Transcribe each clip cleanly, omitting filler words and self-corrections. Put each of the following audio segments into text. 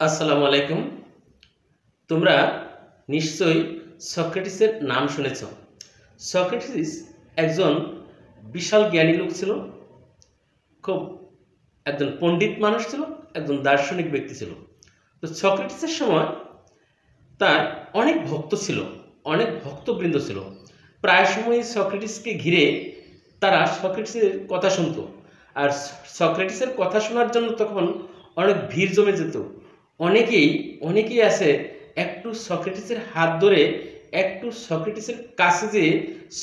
আসসালামু আলাইকুম। তোমরা নিশ্চয়ই সক্রেটিসের নাম শুনেছ। সক্রেটিস একজন বিশাল জ্ঞানী লোক ছিল, খুব একজন পণ্ডিত মানুষ ছিল, একজন দার্শনিক ব্যক্তি ছিল। তো সক্রেটিসের সময় তার অনেক ভক্ত ছিল, অনেক ভক্তবৃন্দ ছিল। প্রায় সময়ই সক্রেটিসকে ঘিরে তারা সক্রেটিসের কথা শুনত। আর সক্রেটিসের কথা শোনার জন্য তখন অনেক ভিড় জমে যেত। অনেকেই আছে একটু সক্রেটিসের হাত ধরে একটু সক্রেটিসের কাছে যেয়ে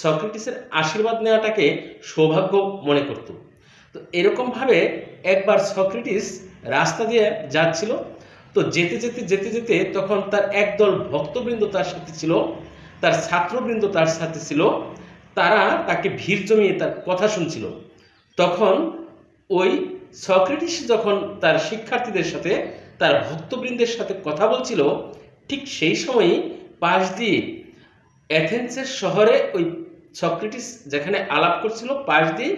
সক্রেটিসের আশীর্বাদ নেওয়াটাকে সৌভাগ্য মনে করত। তো এরকমভাবে একবার সক্রেটিস রাস্তা দিয়ে যাচ্ছিল। তো যেতে তখন তার একদল ভক্তবৃন্দ তার সাথে ছিল, তার ছাত্রবৃন্দ তার সাথে ছিল। তারা তাকে ভিড় জমিয়ে তার কথা শুনছিল। তখন ওই সক্রেটিস যখন তার শিক্ষার্থীদের সাথে, তার ভক্তবৃন্দের সাথে কথা বলছিল, ঠিক সেই সময়ই পাশ দিয়ে অ্যাথেন্সের শহরে ওই সক্রেটিস যেখানে আলাপ করছিল পাশ দিয়ে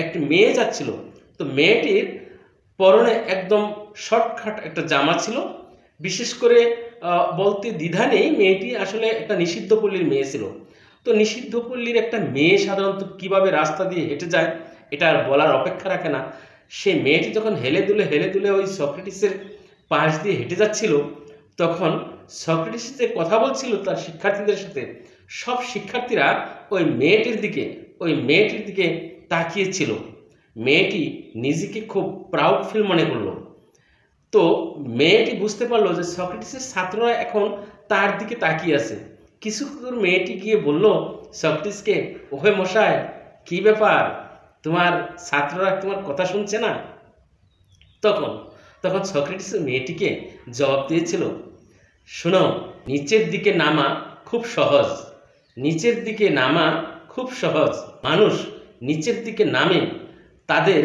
একটি মেয়ে যাচ্ছিল। তো মেয়েটির পরনে একদম শর্টকাট একটা জামা ছিল। বিশেষ করে বলতে দ্বিধা নেই, মেয়েটি আসলে একটা নিষিদ্ধ পল্লীর মেয়ে ছিল। তো নিষিদ্ধ পল্লীর একটা মেয়ে সাধারণত কিভাবে রাস্তা দিয়ে হেঁটে যায় এটা আর বলার অপেক্ষা রাখে না। সেই মেয়েটি যখন হেলে দুলে ওই সক্রেটিসের পাশ দিয়ে হেঁটে যাচ্ছিল, তখন সক্রেটিস যে কথা বলছিল তার শিক্ষার্থীদের সাথে, সব শিক্ষার্থীরা ওই মেয়েটির দিকে তাকিয়েছিল। মেয়েটি নিজেকে খুব প্রাউড ফিল মনে করলো। তো মেয়েটি বুঝতে পারলো যে সক্রেটিসের ছাত্ররা এখন তার দিকে তাকিয়ে আছে। কিছুক্ষণ মেয়েটি গিয়ে বলল সক্রেটিসকে, ওহে মশাই, কি ব্যাপার, তোমার ছাত্ররা তোমার কথা শুনছে না? তখন তখন সক্রেটিস মেয়েটিকে জবাব দিয়েছিল, শোনো, নিচের দিকে নামা খুব সহজ, নিচের দিকে নামা খুব সহজ। মানুষ নিচের দিকে নামে, তাদের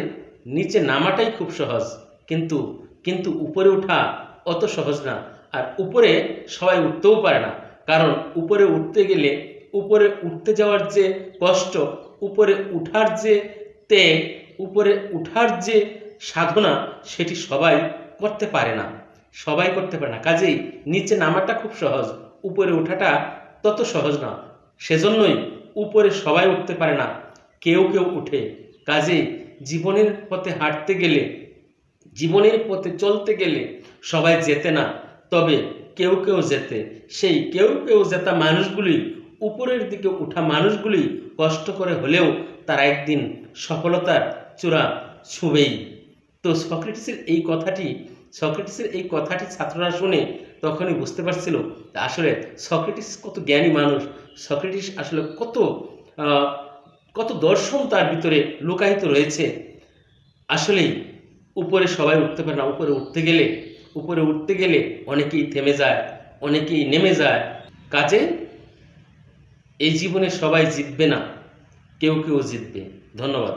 নিচে নামাটাই খুব সহজ, কিন্তু কিন্তু উপরে ওঠা অত সহজ না। আর উপরে সবাই উঠতেও পারে না, কারণ উপরে উঠতে যাওয়ার যে কষ্ট, উপরে উঠার যে ত্যাগ, উপরে উঠার যে সাধনা, সেটি সবাই করতে পারে না। কাজেই নিচে নামাটা খুব সহজ, উপরে ওঠাটা তত সহজ না। সেজন্যই উপরে সবাই উঠতে পারে না, কেউ উঠে। কাজেই জীবনের পথে হাঁটতে গেলে, জীবনের পথে চলতে গেলে সবাই যেতে না, তবে কেউ যেতে। সেই কেউ জেতা মানুষগুলি, উপরের দিকে উঠা মানুষগুলি কষ্ট করে হলেও তারা একদিন সফলতার চূড়া ছুঁবেই। তো সক্রেটিসের এই কথাটি ছাত্ররা শুনে তখনই বুঝতে পারছিল আসলে সক্রেটিস কত জ্ঞানী মানুষ, সক্রেটিস আসলে কত দর্শন তার ভিতরে লুকায়িত রয়েছে। আসলেই উপরে সবাই উঠতে পারে না, উপরে উঠতে গেলে অনেকেই থেমে যায়, অনেকেই নেমে যায়। কাজে এই জীবনে সবাই জিতবে না, কেউ জিতবে। ধন্যবাদ।